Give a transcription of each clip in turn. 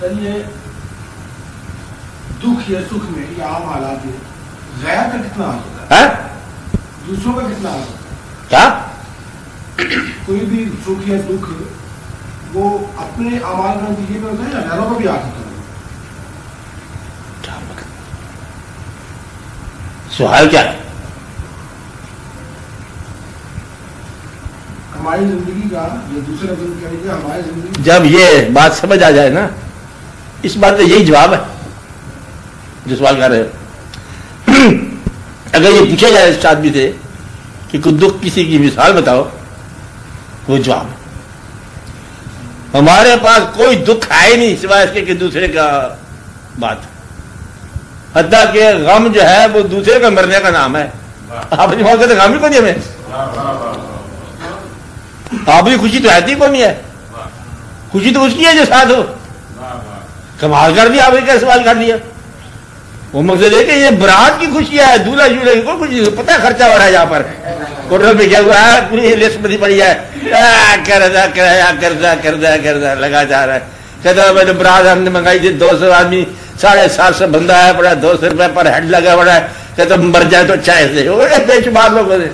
یہ دکھ یا سکھ میں یہ عام حالات میں غیر کا کتنا ہوتا ہے؟ دوسروں کا کتنا ہوتا ہے؟ کیا کوئی بھی سکھ یا دکھ وہ اپنے اعمال کا نتیجے میں ہوتا ہے یا غیروں کا بھی آ سکتا ہے؟ سوال کیا ہے؟ ہماری زندگی کا یا دوسرے زندگی کا ہماری زندگی جب یہ بات سمجھ آ جائے نا اس بات کا یہی جواب ہے جو سوال کر رہے ہو. اگر یہ پوچھا جائے اس آدمی سے کہ کوئی دکھ کسی کی مثال بتاؤ وہ جواب ہے. ہمارے پاس کوئی دکھ آئے نہیں سوائے اس کے کہ دوسرے کا بات. حتیٰ کہ غم جو ہے وہ دوسرے کا مرنے کا نام ہے. آپ اپنی موت کا غم ہی کو نہیں ہمیں. آپ کی خوشی تو آتی کو نہیں ہے. خوشی تو اس کی ہے جو ساتھ ہو. کمال کر دیا آپ نے کیا سوال کر دیا. وہ مقصد ہے کہ یہ برات کی خوشی ہے دولہا شولہا کی کوئی خوشی. پتہ ہے خرچہ ہو رہا ہے یہاں پر ہوٹل پہ کیا ہوا ہے پوری لسٹ بنی پڑی ہے قرضہ کرایہ قرضہ لگا جا رہا ہے. کہتا ہے میں نے برات ہم نے منگائی تھی 200 آدمی 750 بندہ ہے پڑا 200 روپے پر ہیڈ لگا پڑا ہے. کہتا مر جائے تو اچھا ایسے بے شمار لوگوں نے.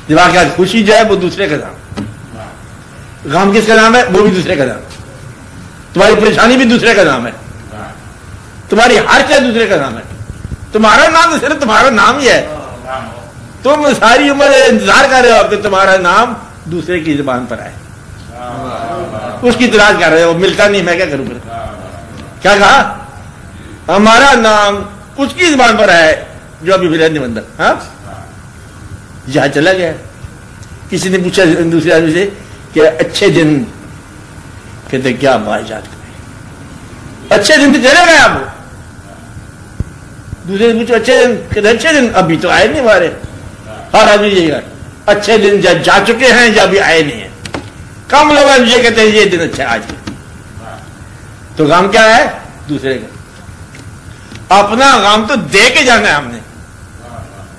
دماغ کا خوشی جو ہے وہ دوسرے کا نام. غم کس کا نام ہے وہ بھی دوسرے کا نام. تمہاری پریشانی بھی دوسرے کا نام ہے. تمہاری ہر چیز دوسرے کا نام ہے. تمہارا نام تو صرف تمہارا نام ہی ہے. تم ساری عمر انتظار کر رہے ہو کہ تمہارا نام دوسرے کی زبان پر آئے. اس کی تلاش کر رہے ہو ملتا نہیں. میں کیا کروں پھر. کیا کہا ہمارا نام اس کی زبان پر آئے جو ابھی ملا نہیں بندہ. ہاں جہاں چلا گیا. کسی نے پوچھا دوسرے آدمی سے کہ اچھے دن کہتے کیا بھائی جات کریں. اچھے دن تو چلے گئے آپ. دوسرے نے پوچھو اچھے دن کہتے اچھے دن ابھی تو آئے نہیں ہمارے. ہر آدمی یہی اچھے دن جا چکے ہیں یا ابھی آئے نہیں ہیں. کم لوگ یہ کہتے ہیں یہ دن اچھا آج. تو غم کیا ہے دوسرے کا. اپنا غم تو دے کے جانا ہے ہم نے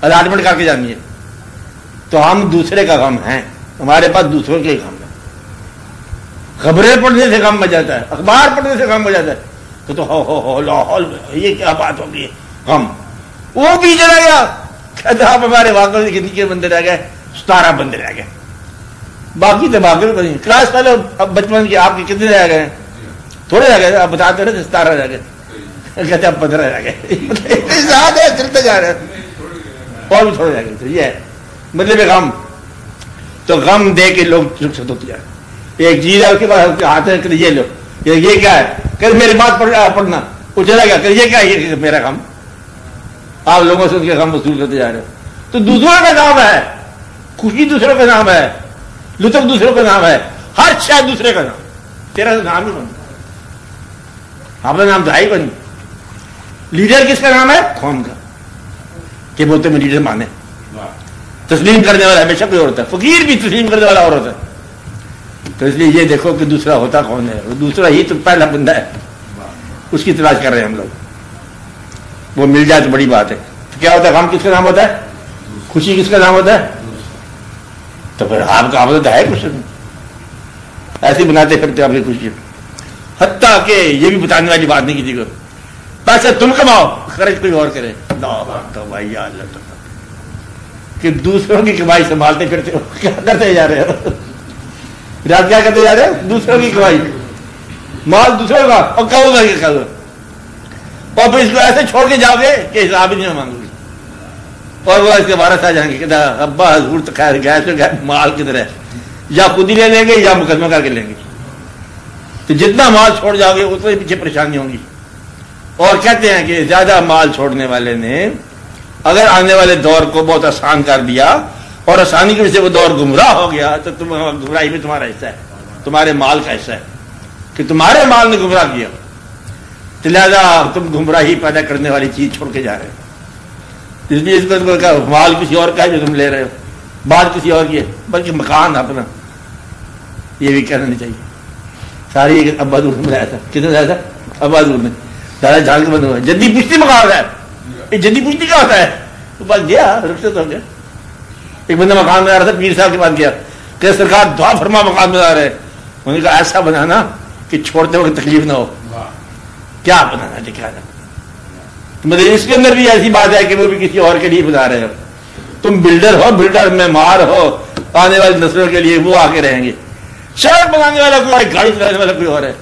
الاٹمنٹ کر کے جانی ہے. تو ہم دوسرے کا غم ہیں. ہمارے پاس دوسروں کے غم ہے. خبریں پڑھنے سے غم ہو جاتا ہے. اخبار پڑھنے سے غم ہو جاتا ہے. تو ہو لاہور یہ کیا بات ہوگی غم. وہ بھی چلا گیا. کہتا آپ ہمارے واقع سے کتنی بندے رہ گئے 17 بندے رہ گئے. باقی تو باقی کلاس پہلے اب بچپن کی آپ کے کتنے رہ گئے. تھوڑے رہ گئے. آپ بتاتے رہے 17 رہ گئے. کہتے اب 15 رہ گئے. زیادہ چلتے جا رہے اور بھی تھوڑے رہ گئے. یہ ہے مطلب غم. تو غم دے کے لوگ رخصت ہوتے جا رہے. ایک چیز ہے اس کے بعد ہاتھ ہے کہ یہ لو یہ کیا ہے کہ میری بات پڑھنا وہ چلا گیا کہ یہ کیا ہے میرا غم. آپ لوگوں سے ان کے غم وصول کرتے جا رہے ہو. تو دوسروں کا نام ہے. خوشی دوسروں کا نام ہے. لطف دوسروں کا نام ہے. ہر شاید دوسرے کا نام. تیرا نام ہی بنتا. اپنا نام تو ہے ہی بنی. لیڈر کس کا نام ہے قوم کا کہ بولتے میں لیڈر مانے. تسلیم کرنے والا ہمیشہ کوئی اور ہوتا ہے. فقیر بھی تسلیم کرنے والا اور ہوتا ہے. تو اس لیے یہ دیکھو کہ دوسرا ہوتا کون ہے. وہ دوسرا ہی تو پہلا بندہ ہے. اس کی تلاش کر رہے ہیں ہم لوگ. وہ مل جائے تو بڑی بات ہے. تو کیا ہوتا ہے غم کس کا نام ہوتا ہے. خوشی کس کا نام ہوتا ہے. تو پھر آپ کا عبادت ہے کچھ ایسے بناتے پھرتے آپ کی خوشی. حتیٰ کہ یہ بھی بتانے والی بات نہیں کسی کو پیسہ تم کماؤ خرچ کوئی اور کرے. تو بھائی اللہ کہ دوسروں کی کمائی سنبھالتے پھرتے ہو. کیا کرتے جا رہے ہو. رات کیا کرتے جا رہے ہو. دوسروں کی کمائی مال دوسروں کا اور کہو گا کہ اور پھر اس کو ایسے چھوڑ کے جاؤ گے کہ حساب ہی نہیں مانگو گے. اور وہ اس کے وارث آ جائیں گے کہ ابا حضور تو خیر گئے تو مال کدھر ہے. یا خود ہی لے لیں گے یا مقدمہ کر کے لیں گے. تو جتنا مال چھوڑ جاؤ گے اتنے پیچھے پریشانی ہوگی. اور کہتے ہیں کہ زیادہ مال چھوڑنے والے نے اگر آنے والے دور کو بہت آسان کر دیا اور آسانی کی وجہ سے وہ دور گمراہ ہو گیا تو تم گمراہی میں تمہارا حصہ ہے. تمہارے مال کا حصہ ہے کہ تمہارے مال نے گمراہ کیا. تو لہٰذا تم گمراہی پیدا کرنے والی چیز چھوڑ کے جا رہے ہو. اس لیے اس کو مال کسی اور کا ہے جو تم لے رہے ہو. بات کسی اور کی ہے بلکہ مکان اپنا. یہ بھی کہنا نہیں چاہیے. ساری ابادور میں لایا تھا. کتنے لایا تھا ابادور میں. دادا جھاڑ کے بند ہوا. جدی پشتی مکان ہوتا ہے. یہ جدی پشتی کیا ہوتا ہے. تو بس گیا رخصت ہو گیا. ایک بندہ مکان میں آ رہا تھا. پیر صاحب کے پاس گیا کہ سرکار دعا فرما مکان میں آ رہے. انہوں نے کہا ایسا بنانا کہ چھوڑتے وقت تکلیف نہ ہو. کیا بنانا دکھانا. مطلب اس کے اندر بھی ایسی بات ہے کہ وہ بھی کسی اور کے لیے بنا رہے ہو. تم بلڈر ہو, بلڈر معمار ہو, آنے والی نسلوں کے لیے وہ آ کے رہیں گے. سڑک بنانے والا کوئی اور, گاڑی چلانے والا کوئی اور ہے,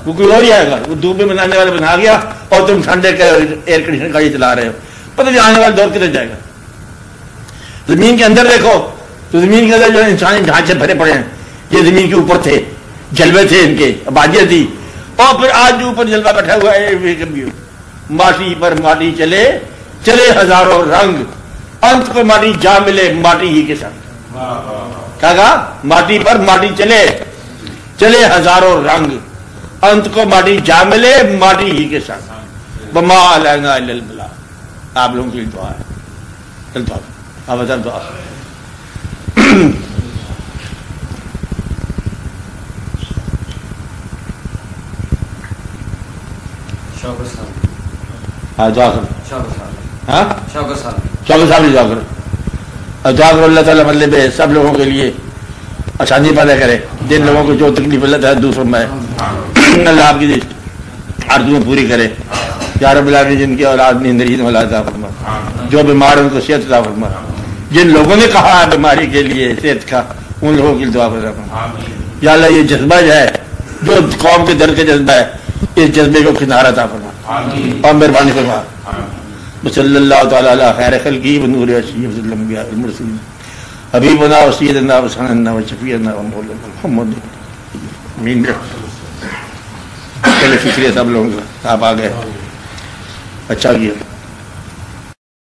وہ کوئی اور ہی آئے گا. وہ دھوپ میں بنانے والا بنا گیا اور تم ٹھنڈے کے ایئر کنڈیشن گاڑی چلا رہے ہو. پتہ نہیں آنے والا دور کدھر جائے گا. زمین کے اندر دیکھو تو زمین کے اندر جو انسانی ڈھانچے بھرے پڑے ہیں, یہ زمین کے اوپر تھے, جلوے تھے, ان کے آبادیاں تھی. اور پھر آج جو اوپر جلوہ بیٹھا ہوا ہے, ماٹی پر ماٹی چلے چلے ہزاروں رنگ, انت کو ماٹی جا ملے ماٹی ہی کے ساتھ. کیا کہا؟ ماٹی پر ماٹی چلے چلے ہزاروں رنگ, انت کو ماٹی جا ملے ماٹی ہی کے ساتھ. وما علینا الا البلاغ. آپ لوگوں کی دعا ہے. چلتا آپ بتا دعا. ہاں دعا کرو. ہاں شوکت صاحب نے دعا کرو. دعا کرو اللہ تعالیٰ مطلب سب لوگوں کے لیے آسانی پیدا کرے. جن لوگوں کو جو تکلیف اللہ تعالیٰ دوسروں میں اللہ آپ کی آرزویں پوری کرے. یا رب العالمین جن کی اولاد میں اندر عطا فرما, جو بیمار ان کو صحت عطا فرما. جن لوگوں نے کہا ہے بیماری کے لیے صحت کا, ان لوگوں کی دعا فرما. یا اللہ یہ جذبہ جو ہے, جو قوم کے درد کا جذبہ ہے, اس جذبے کو کنارہ عطا فرما اور مہربانی فرما. صلی اللہ تعالی علی خیر خلقہ و نور اشرف الانبیاء والمرسلین حبیبنا و سیدنا و سندنا و شفیعنا و مولانا محمد. امین. چلے شکریہ سب لوگوں کا, آپ آ گئے, اچھا کیا.